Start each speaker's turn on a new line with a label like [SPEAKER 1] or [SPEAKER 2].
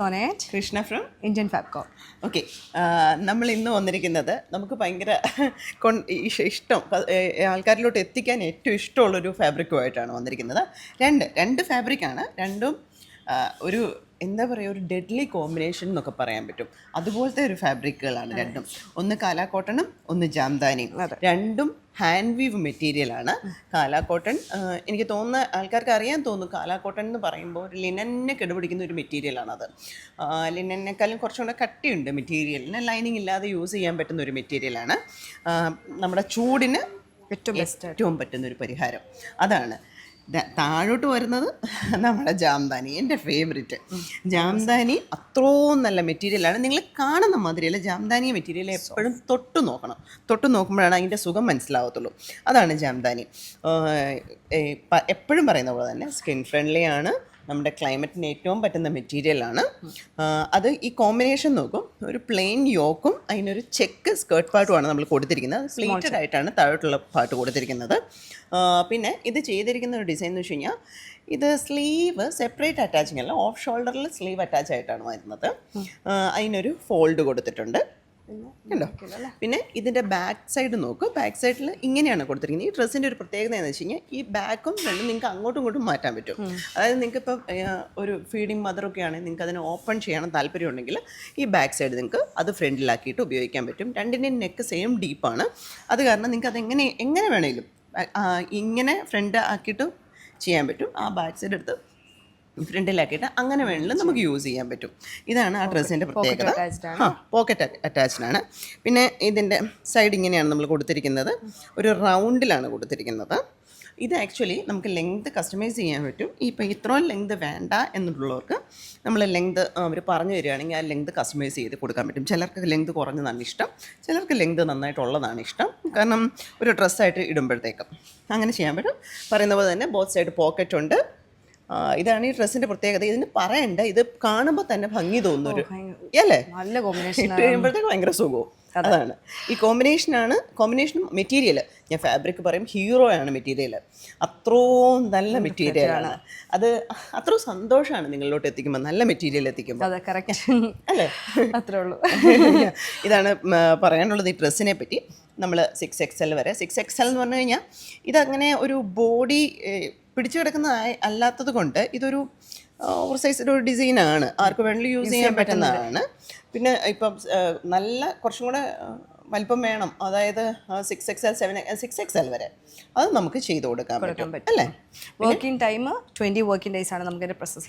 [SPEAKER 1] സോനേറ്റ്
[SPEAKER 2] Krishna from
[SPEAKER 1] Indian Fabco.
[SPEAKER 2] Okay. നമ്മൾ ഇന്ന് വന്നിരിക്കുന്നത് നമുക്ക് ഭയങ്കര ഇഷ്ടം ആൾക്കാരിലോട്ട് എത്തിക്കാൻ ഏറ്റവും ഇഷ്ടമുള്ളൊരു ഫാബ്രിക്കുമായിട്ടാണ് വന്നിരിക്കുന്നത്. രണ്ട് ഫാബ്രിക്കാണ്. രണ്ടും ഒരു എന്താ പറയുക, ഒരു ഡെഡ്ലി കോമ്പിനേഷൻ എന്നൊക്കെ പറയാൻ പറ്റും. അതുപോലത്തെ ഒരു ഫാബ്രിക്കുകളാണ് രണ്ടും. ഒന്ന് കാലാ കോട്ടണും ഒന്ന് ജാംദാനിയും. രണ്ടും ഹാൻഡ് വീവ് മെറ്റീരിയലാണ്. കാലാ കോട്ടൺ എനിക്ക് തോന്നുന്ന ആൾക്കാർക്ക് അറിയാൻ തോന്നും, കാലാ കോട്ടൺ എന്ന് പറയുമ്പോൾ ഒരു ലിനനെ കെടുപിടിക്കുന്ന ഒരു മെറ്റീരിയലാണത്. ലിനനേക്കാളും കുറച്ചും കൂടെ കട്ടിയുണ്ട് മെറ്റീരിയലിന്. ലൈനിങ് ഇല്ലാതെ യൂസ് ചെയ്യാൻ പറ്റുന്ന ഒരു മെറ്റീരിയലാണ്. നമ്മുടെ ചൂടിന് ഏറ്റവും പറ്റുന്നൊരു പരിഹാരം അതാണ്. താഴോട്ട് വരുന്നത് നമ്മുടെ ജാംദാനി, എൻ്റെ ഫേവറേറ്റ്. ജാംദാനി അത്രയും നല്ല മെറ്റീരിയലാണ്. നിങ്ങൾ കാണുന്ന മാതിരിയല്ല, ജാംദാനി മെറ്റീരിയൽ എപ്പോഴും തൊട്ട് നോക്കുമ്പോഴാണ് അതിൻ്റെ സുഖം മനസ്സിലാവത്തുള്ളൂ. അതാണ് ജാംദാനി. എപ്പോഴും പറയുന്ന പോലെ തന്നെ സ്കിൻ ഫ്രണ്ട്ലി ആണ്, നമ്മുടെ ക്ലൈമറ്റിന് ഏറ്റവും പറ്റുന്ന മെറ്റീരിയലാണ്. അത് ഈ കോമ്പിനേഷൻ നോക്കും, ഒരു പ്ലെയിൻ യോക്കും അതിനൊരു ചെക്ക് സ്കേർട്ട് പാർട്ടുമാണ് നമ്മൾ കൊടുത്തിരിക്കുന്നത്. പ്ലേറ്റഡ് ആയിട്ടാണ് താഴോട്ടുള്ള പാർട്ട് കൊടുത്തിരിക്കുന്നത്. പിന്നെ ഇത് ചെയ്തിരിക്കുന്ന ഒരു ഡിസൈൻ എന്ന് വെച്ച് കഴിഞ്ഞാൽ, ഇത് സ്ലീവ് സെപ്പറേറ്റ് അറ്റാച്ചിങ് അല്ല, ഓഫ് ഷോൾഡറിൽ സ്ലീവ് അറ്റാച്ച് ആയിട്ടാണ് വരുന്നത്. അതിനൊരു ഫോൾഡ് കൊടുത്തിട്ടുണ്ട് കണ്ടോ. പിന്നെ ഇതിൻ്റെ ബാക്ക് സൈഡ് നോക്കൂ. ബാക്ക് സൈഡിൽ ഇങ്ങനെയാണ് കൊടുത്തിരിക്കുന്നത്. ഈ ഡ്രസ്സിൻ്റെ ഒരു പ്രത്യേകത എന്ന് വെച്ച് കഴിഞ്ഞാൽ, ഈ ബാക്കും ഫ്രണ്ടും നിങ്ങൾക്ക് അങ്ങോട്ടും ഇങ്ങോട്ടും മാറ്റാൻ പറ്റും. അതായത് നിങ്ങൾക്ക് ഇപ്പോൾ ഒരു ഫീഡിങ് മദറൊക്കെ ആണെങ്കിൽ നിങ്ങൾക്ക് അതിനെ ഓപ്പൺ ചെയ്യണം താല്പര്യമുണ്ടെങ്കിൽ ഈ ബാക്ക് സൈഡ് നിങ്ങൾക്ക് അത് ഫ്രണ്ടിലാക്കിയിട്ട് ഉപയോഗിക്കാൻ പറ്റും. രണ്ടിൻ്റെയും നെക്ക് സെയിം ഡീപ്പാണ്. അത് കാരണം നിങ്ങൾക്ക് അത് എങ്ങനെ വേണമെങ്കിലും ഇങ്ങനെ ഫ്രണ്ട് ആക്കിയിട്ട് ചെയ്യാൻ പറ്റും. ആ ബാക്ക് സൈഡ് എടുത്ത് ഫ്രണ്ടിലാക്കിയിട്ട് അങ്ങനെ വേണമെങ്കിലും നമുക്ക് യൂസ് ചെയ്യാൻ പറ്റും. ഇതാണ് ആ ഡ്രസ്സിൻ്റെ പ്രത്യേകത. പോക്കറ്റ് അറ്റാച്ച്ഡ് ആണ്. പിന്നെ ഇതിൻ്റെ സൈഡ് ഇങ്ങനെയാണ് നമ്മൾ കൊടുത്തിരിക്കുന്നത്, ഒരു റൗണ്ടിലാണ് കൊടുത്തിരിക്കുന്നത്. ഇത് ആക്ച്വലി നമുക്ക് ലെങ്ത് കസ്റ്റമൈസ് ചെയ്യാൻ പറ്റും. ഇപ്പോൾ ഇത്രയും ലെങ്ത് വേണ്ട എന്നുള്ളവർക്ക് നമ്മൾ ലെങ്ത് അവർ പറഞ്ഞു തരികയാണെങ്കിൽ ആ ലെങ്ത് കസ്റ്റമൈസ് ചെയ്ത് കൊടുക്കാൻ പറ്റും. ചിലർക്ക് ലെങ്ത് കുറഞ്ഞതാണ് ഇഷ്ടം, ചിലർക്ക് ലെങ്ത് നന്നായിട്ടുള്ളതാണ് ഇഷ്ടം. കാരണം ഒരു ഡ്രസ്സായിട്ട് ഇടുമ്പോഴത്തേക്കും അങ്ങനെ ചെയ്യാൻ പറ്റും. പറയുന്ന പോലെ തന്നെ ബോത്ത് സൈഡ് പോക്കറ്റ് ഉണ്ട്. ഇതാണ് ഈ ഡ്രസ്സിൻ്റെ പ്രത്യേകത. ഇതിന് പറയണ്ട, ഇത് കാണുമ്പോൾ തന്നെ ഭംഗി തോന്നുന്നൊരു അല്ലേ,
[SPEAKER 1] നല്ല കോമ്പിനേഷൻ.
[SPEAKER 2] ഇട്ട് കഴിയുമ്പോഴത്തേക്ക് ഭയങ്കര സുഖവും. അതാണ് ഈ കോമ്പിനേഷനും മെറ്റീരിയൽ. ഞാൻ ഫാബ്രിക് പറയും, ഹീറോ ആണ് മെറ്റീരിയൽ. അത്രയും നല്ല മെറ്റീരിയലാണ്. അത് അത്രയും സന്തോഷമാണ് നിങ്ങളിലോട്ട് എത്തിക്കുമ്പോൾ, നല്ല മെറ്റീരിയൽ എത്തിക്കുമ്പോൾ. അല്ലേ,
[SPEAKER 1] അത്രേ ഉള്ളൂ.
[SPEAKER 2] ഇതാണ് പറയാനുള്ളത് ഈ ഡ്രസ്സിനെ പറ്റി. നമ്മൾ 6XL വരെ. 6XL എന്ന് പറഞ്ഞു കഴിഞ്ഞാൽ ഇതങ്ങനെ ഒരു ബോഡി പിടിച്ചു കിടക്കുന്ന അല്ലാത്തത് കൊണ്ട് ഇതൊരു ഓവർ സൈസ്ഡ് ഒരു ഡിസൈനാണ്. ആർക്ക് വേണമെങ്കിലും യൂസ് ചെയ്യാൻ പറ്റുന്നതാണ്. പിന്നെ ഇപ്പം നല്ല കുറച്ചും കൂടെ വലിപ്പം വേണം, അതായത് 6XL 6XL വരെ അത് നമുക്ക് ചെയ്ത് കൊടുക്കാൻ പറ്റും. അല്ലേ,
[SPEAKER 1] വർക്കിംഗ് ടൈം 20 വർക്കിംഗ് ഡേയ്സ് ആണ് നമുക്ക് പ്രോസസ്സിംഗ്.